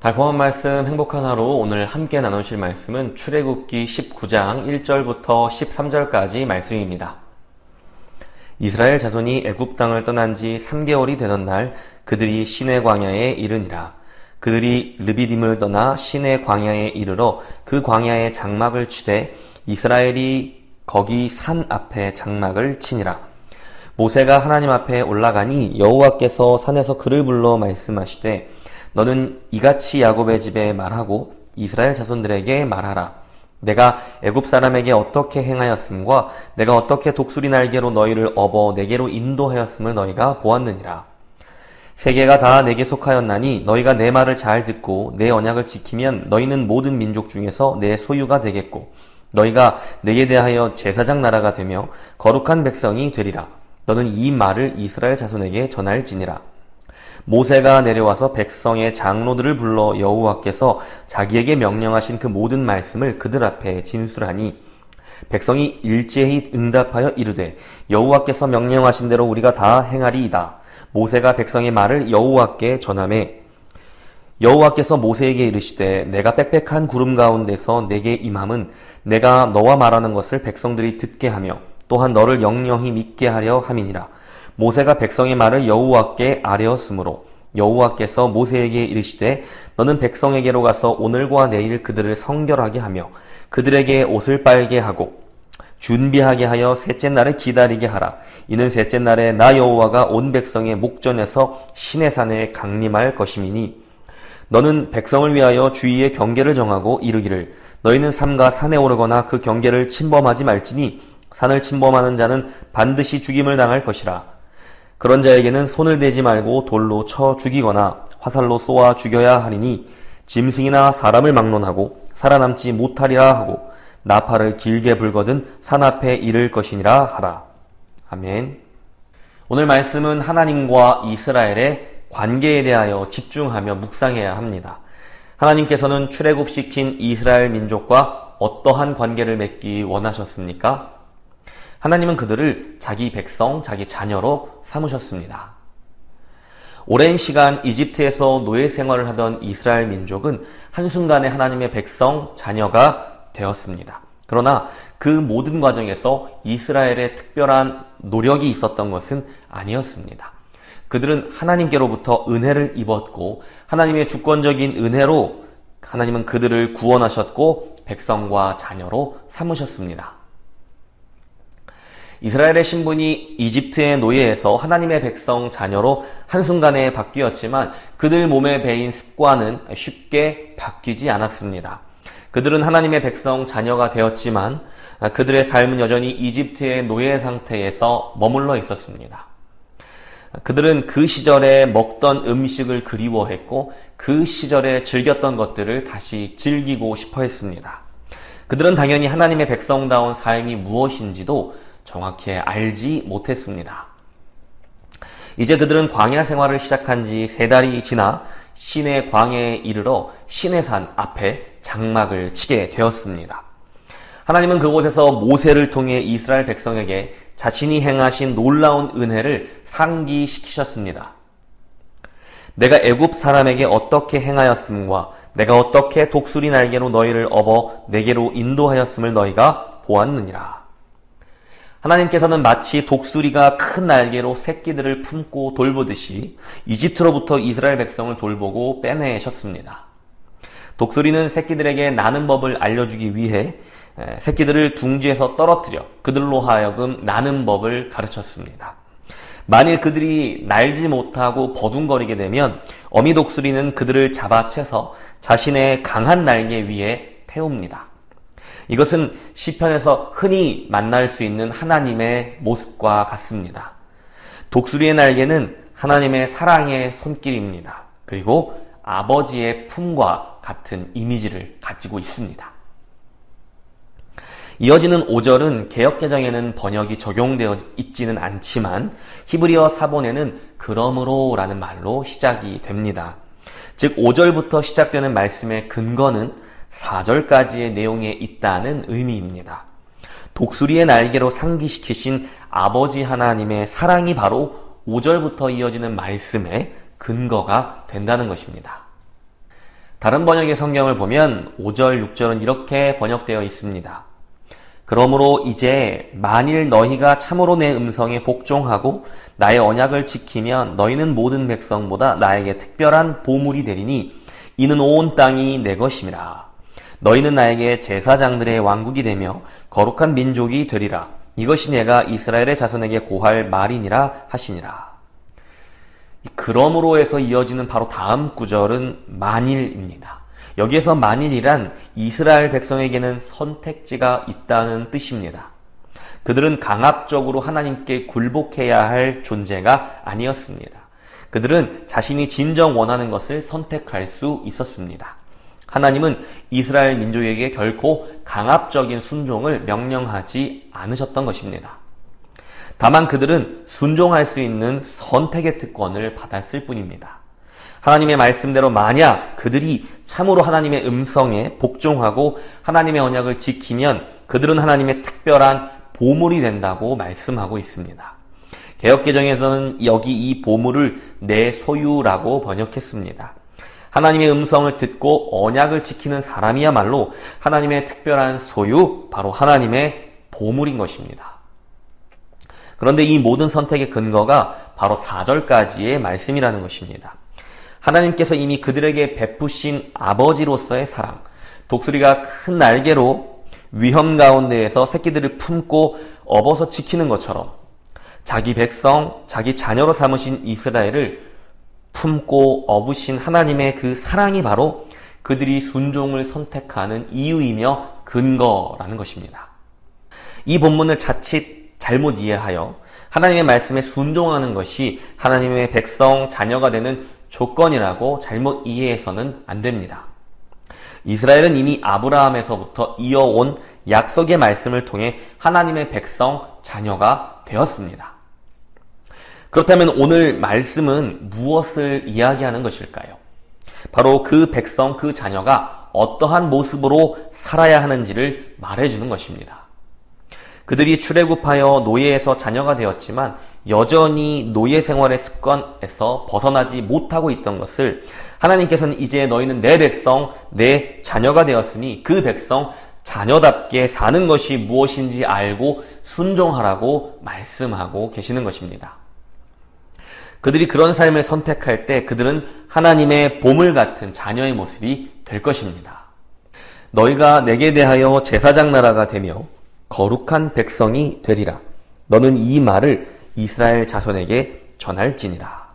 달콤한 말씀, 행복한 하루. 오늘 함께 나누실 말씀은 출애굽기 19장 1절부터 13절까지 말씀입니다. 이스라엘 자손이 애굽 땅을 떠난 지 3개월이 되던 날 그들이 시내 광야에 이르니라. 그들이 르비딤을 떠나 시내 광야에 이르러 그 광야에 장막을 치되 이스라엘이 거기 산 앞에 장막을 치니라. 모세가 하나님 앞에 올라가니 여호와께서 산에서 그를 불러 말씀하시되 너는 이같이 야곱의 집에 말하고 이스라엘 자손들에게 말하라. 내가 애굽 사람에게 어떻게 행하였음과 내가 어떻게 독수리 날개로 너희를 업어 내게로 인도하였음을 너희가 보았느니라. 세계가 다 내게 속하였나니 너희가 내 말을 잘 듣고 내 언약을 지키면 너희는 모든 민족 중에서 내 소유가 되겠고 너희가 내게 대하여 제사장 나라가 되며 거룩한 백성이 되리라. 너는 이 말을 이스라엘 자손에게 전할지니라. 모세가 내려와서 백성의 장로들을 불러 여호와께서 자기에게 명령하신 그 모든 말씀을 그들 앞에 진술하니 백성이 일제히 응답하여 이르되 여호와께서 명령하신 대로 우리가 다 행하리이다. 모세가 백성의 말을 여호와께 전하매 여호와께서 모세에게 이르시되 내가 빽빽한 구름 가운데서 내게 임함은 내가 너와 말하는 것을 백성들이 듣게 하며 또한 너를 영영히 믿게 하려 함이니라. 모세가 백성의 말을 여호와께 아뢰었으므로 여호와께서 모세에게 이르시되 너는 백성에게로 가서 오늘과 내일 그들을 성결하게 하며 그들에게 옷을 빨게 하고 준비하게 하여 셋째 날을 기다리게 하라. 이는 셋째 날에 나 여호와가 온 백성의 목전에서 시내산에 강림할 것임이니 너는 백성을 위하여 주위의 경계를 정하고 이르기를 너희는 삼가 산에 오르거나 그 경계를 침범하지 말지니 산을 침범하는 자는 반드시 죽임을 당할 것이라. 그런 자에게는 손을 대지 말고 돌로 쳐 죽이거나 화살로 쏘아 죽여야 하리니 짐승이나 사람을 막론하고 살아남지 못하리라 하고 나팔을 길게 불거든 산 앞에 이를 것이니라 하라. 아멘. 오늘 말씀은 하나님과 이스라엘의 관계에 대하여 집중하며 묵상해야 합니다. 하나님께서는 출애굽시킨 이스라엘 민족과 어떠한 관계를 맺기 원하셨습니까? 하나님은 그들을 자기 백성, 자기 자녀로 삼으셨습니다. 오랜 시간 이집트에서 노예 생활을 하던 이스라엘 민족은 한순간에 하나님의 백성, 자녀가 되었습니다. 그러나 그 모든 과정에서 이스라엘의 특별한 노력이 있었던 것은 아니었습니다. 그들은 하나님께로부터 은혜를 입었고 하나님의 주권적인 은혜로 하나님은 그들을 구원하셨고 백성과 자녀로 삼으셨습니다. 이스라엘의 신분이 이집트의 노예에서 하나님의 백성 자녀로 한순간에 바뀌었지만 그들 몸에 배인 습관은 쉽게 바뀌지 않았습니다. 그들은 하나님의 백성 자녀가 되었지만 그들의 삶은 여전히 이집트의 노예 상태에서 머물러 있었습니다. 그들은 그 시절에 먹던 음식을 그리워했고 그 시절에 즐겼던 것들을 다시 즐기고 싶어 했습니다. 그들은 당연히 하나님의 백성다운 삶이 무엇인지도 정확히 알지 못했습니다. 이제 그들은 광야 생활을 시작한 지 3달이 지나 시내 광야에 이르러 시내산 앞에 장막을 치게 되었습니다. 하나님은 그곳에서 모세를 통해 이스라엘 백성에게 자신이 행하신 놀라운 은혜를 상기시키셨습니다. 내가 애굽 사람에게 어떻게 행하였음과 내가 어떻게 독수리 날개로 너희를 업어 내게로 인도하였음을 너희가 보았느니라. 하나님께서는 마치 독수리가 큰 날개로 새끼들을 품고 돌보듯이 이집트로부터 이스라엘 백성을 돌보고 빼내셨습니다. 독수리는 새끼들에게 나는 법을 알려주기 위해 새끼들을 둥지에서 떨어뜨려 그들로 하여금 나는 법을 가르쳤습니다. 만일 그들이 날지 못하고 버둥거리게 되면 어미 독수리는 그들을 잡아채서 자신의 강한 날개 위에 태웁니다. 이것은 시편에서 흔히 만날 수 있는 하나님의 모습과 같습니다. 독수리의 날개는 하나님의 사랑의 손길입니다. 그리고 아버지의 품과 같은 이미지를 가지고 있습니다. 이어지는 5절은 개역개정에는 번역이 적용되어 있지는 않지만 히브리어 사본에는 그러므로 라는 말로 시작이 됩니다. 즉 5절부터 시작되는 말씀의 근거는 4절까지의 내용에 있다는 의미입니다. 독수리의 날개로 상기시키신 아버지 하나님의 사랑이 바로 5절부터 이어지는 말씀의 근거가 된다는 것입니다. 다른 번역의 성경을 보면 5절, 6절은 이렇게 번역되어 있습니다. 그러므로 이제 만일 너희가 참으로 내 음성에 복종하고 나의 언약을 지키면 너희는 모든 백성보다 나에게 특별한 보물이 되리니 이는 온 땅이 내 것임이라. 너희는 나에게 제사장들의 왕국이 되며 거룩한 민족이 되리라. 이것이 내가 이스라엘의 자손에게 고할 말이니라 하시니라. 그러므로에서 이어지는 바로 다음 구절은 만일입니다. 여기에서 만일이란 이스라엘 백성에게는 선택지가 있다는 뜻입니다. 그들은 강압적으로 하나님께 굴복해야 할 존재가 아니었습니다. 그들은 자신이 진정 원하는 것을 선택할 수 있었습니다. 하나님은 이스라엘 민족에게 결코 강압적인 순종을 명령하지 않으셨던 것입니다. 다만 그들은 순종할 수 있는 선택의 특권을 받았을 뿐입니다. 하나님의 말씀대로 만약 그들이 참으로 하나님의 음성에 복종하고 하나님의 언약을 지키면 그들은 하나님의 특별한 보물이 된다고 말씀하고 있습니다. 개역개정에서는 여기 이 보물을 내 소유라고 번역했습니다. 하나님의 음성을 듣고 언약을 지키는 사람이야말로 하나님의 특별한 소유, 바로 하나님의 보물인 것입니다. 그런데 이 모든 선택의 근거가 바로 4절까지의 말씀이라는 것입니다. 하나님께서 이미 그들에게 베푸신 아버지로서의 사랑, 독수리가 큰 날개로 위험 가운데에서 새끼들을 품고 업어서 지키는 것처럼 자기 백성, 자기 자녀로 삼으신 이스라엘을 품고 업으신 하나님의 그 사랑이 바로 그들이 순종을 선택하는 이유이며 근거라는 것입니다. 이 본문을 자칫 잘못 이해하여 하나님의 말씀에 순종하는 것이 하나님의 백성, 자녀가 되는 조건이라고 잘못 이해해서는 안 됩니다. 이스라엘은 이미 아브라함에서부터 이어온 약속의 말씀을 통해 하나님의 백성, 자녀가 되었습니다. 그렇다면 오늘 말씀은 무엇을 이야기하는 것일까요? 바로 그 백성, 그 자녀가 어떠한 모습으로 살아야 하는지를 말해주는 것입니다. 그들이 출애굽하여 노예에서 자녀가 되었지만 여전히 노예 생활의 습관에서 벗어나지 못하고 있던 것을 하나님께서는 이제 너희는 내 백성, 내 자녀가 되었으니 그 백성, 자녀답게 사는 것이 무엇인지 알고 순종하라고 말씀하고 계시는 것입니다. 그들이 그런 삶을 선택할 때 그들은 하나님의 보물 같은 자녀의 모습이 될 것입니다. 너희가 내게 대하여 제사장 나라가 되며 거룩한 백성이 되리라. 너는 이 말을 이스라엘 자손에게 전할지니라.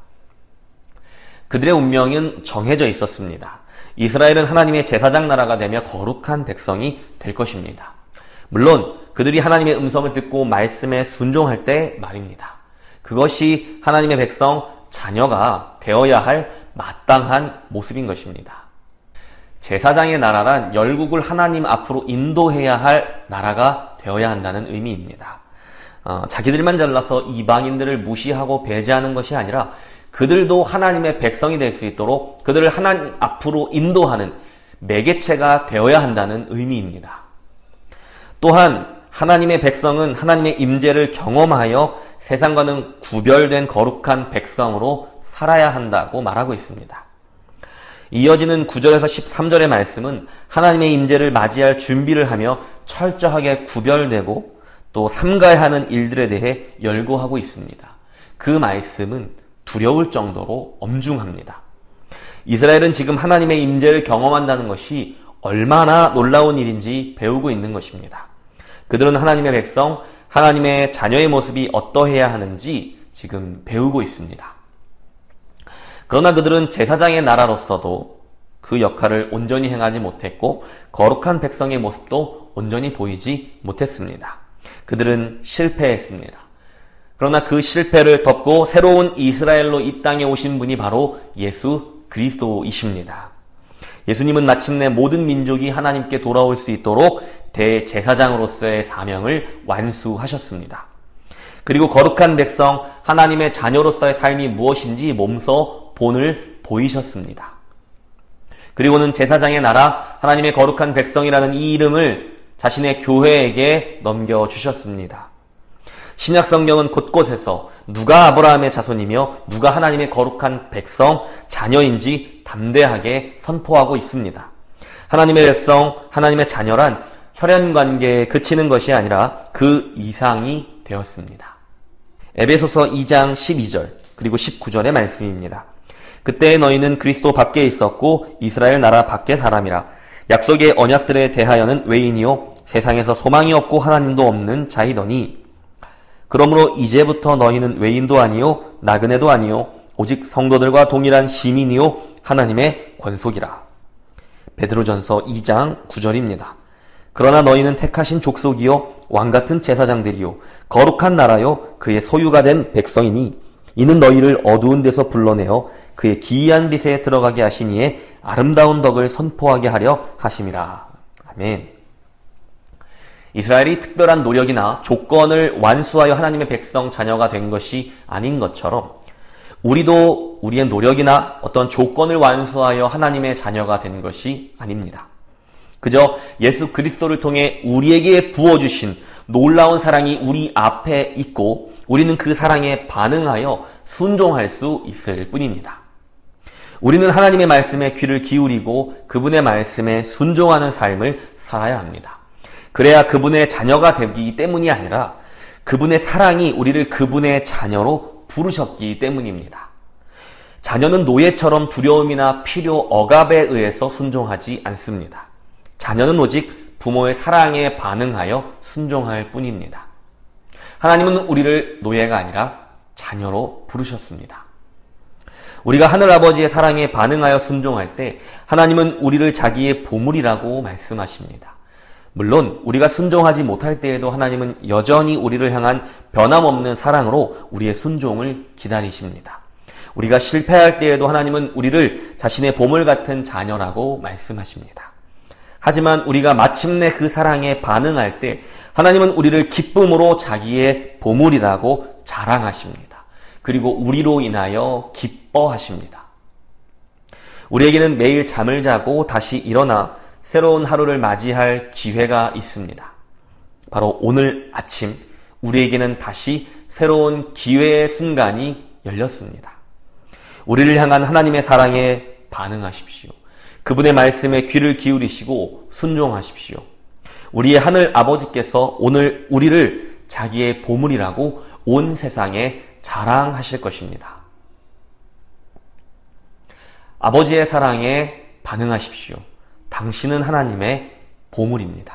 그들의 운명은 정해져 있었습니다. 이스라엘은 하나님의 제사장 나라가 되며 거룩한 백성이 될 것입니다. 물론 그들이 하나님의 음성을 듣고 말씀에 순종할 때 말입니다. 그것이 하나님의 백성, 자녀가 되어야 할 마땅한 모습인 것입니다. 제사장의 나라란 열국을 하나님 앞으로 인도해야 할 나라가 되어야 한다는 의미입니다. 자기들만 잘나서 이방인들을 무시하고 배제하는 것이 아니라 그들도 하나님의 백성이 될 수 있도록 그들을 하나님 앞으로 인도하는 매개체가 되어야 한다는 의미입니다. 또한 하나님의 백성은 하나님의 임재를 경험하여 세상과는 구별된 거룩한 백성으로 살아야 한다고 말하고 있습니다. 이어지는 9절에서 13절의 말씀은 하나님의 임재를 맞이할 준비를 하며 철저하게 구별되고 또 삼가야 하는 일들에 대해 열거하고 있습니다. 그 말씀은 두려울 정도로 엄중합니다. 이스라엘은 지금 하나님의 임재를 경험한다는 것이 얼마나 놀라운 일인지 배우고 있는 것입니다. 그들은 하나님의 백성, 하나님의 자녀의 모습이 어떠해야 하는지 지금 배우고 있습니다. 그러나 그들은 제사장의 나라로서도 그 역할을 온전히 행하지 못했고 거룩한 백성의 모습도 온전히 보이지 못했습니다. 그들은 실패했습니다. 그러나 그 실패를 덮고 새로운 이스라엘로 이 땅에 오신 분이 바로 예수 그리스도이십니다. 예수님은 마침내 모든 민족이 하나님께 돌아올 수 있도록 대제사장으로서의 사명을 완수하셨습니다. 그리고 거룩한 백성, 하나님의 자녀로서의 삶이 무엇인지 몸소 본을 보이셨습니다. 그리고는 제사장의 나라, 하나님의 거룩한 백성이라는 이 이름을 자신의 교회에게 넘겨주셨습니다. 신약 성경은 곳곳에서 누가 아브라함의 자손이며 누가 하나님의 거룩한 백성, 자녀인지 담대하게 선포하고 있습니다. 하나님의 백성, 하나님의 자녀란 혈연 관계에 그치는 것이 아니라 그 이상이 되었습니다. 에베소서 2장 12절 그리고 19절의 말씀입니다. 그때 너희는 그리스도 밖에 있었고 이스라엘 나라 밖의 사람이라. 약속의 언약들에 대하여는 외인이요 세상에서 소망이 없고 하나님도 없는 자이더니 그러므로 이제부터 너희는 외인도 아니요 나그네도 아니요 오직 성도들과 동일한 시민이요 하나님의 권속이라. 베드로전서 2장 9절입니다. 그러나 너희는 택하신 족속이요 왕같은 제사장들이요 거룩한 나라요 그의 소유가 된 백성이니 이는 너희를 어두운 데서 불러내어 그의 기이한 빛에 들어가게 하시니에 아름다운 덕을 선포하게 하려 하심이라. 아멘. 이스라엘이 특별한 노력이나 조건을 완수하여 하나님의 백성 자녀가 된 것이 아닌 것처럼 우리도 우리의 노력이나 어떤 조건을 완수하여 하나님의 자녀가 된 것이 아닙니다. 그저 예수 그리스도를 통해 우리에게 부어주신 놀라운 사랑이 우리 앞에 있고 우리는 그 사랑에 반응하여 순종할 수 있을 뿐입니다. 우리는 하나님의 말씀에 귀를 기울이고 그분의 말씀에 순종하는 삶을 살아야 합니다. 그래야 그분의 자녀가 되기 때문이 아니라 그분의 사랑이 우리를 그분의 자녀로 부르셨기 때문입니다. 자녀는 노예처럼 두려움이나 필요, 억압에 의해서 순종하지 않습니다. 자녀는 오직 부모의 사랑에 반응하여 순종할 뿐입니다. 하나님은 우리를 노예가 아니라 자녀로 부르셨습니다. 우리가 하늘아버지의 사랑에 반응하여 순종할 때 하나님은 우리를 자기의 보물이라고 말씀하십니다. 물론 우리가 순종하지 못할 때에도 하나님은 여전히 우리를 향한 변함없는 사랑으로 우리의 순종을 기다리십니다. 우리가 실패할 때에도 하나님은 우리를 자신의 보물 같은 자녀라고 말씀하십니다. 하지만 우리가 마침내 그 사랑에 반응할 때 하나님은 우리를 기쁨으로 자기의 보물이라고 자랑하십니다. 그리고 우리로 인하여 기뻐하십니다. 우리에게는 매일 잠을 자고 다시 일어나 새로운 하루를 맞이할 기회가 있습니다. 바로 오늘 아침 우리에게는 다시 새로운 기회의 순간이 열렸습니다. 우리를 향한 하나님의 사랑에 반응하십시오. 그분의 말씀에 귀를 기울이시고 순종하십시오. 우리의 하늘 아버지께서 오늘 우리를 자기의 보물이라고 온 세상에 자랑하실 것입니다. 아버지의 사랑에 반응하십시오. 당신은 하나님의 보물입니다.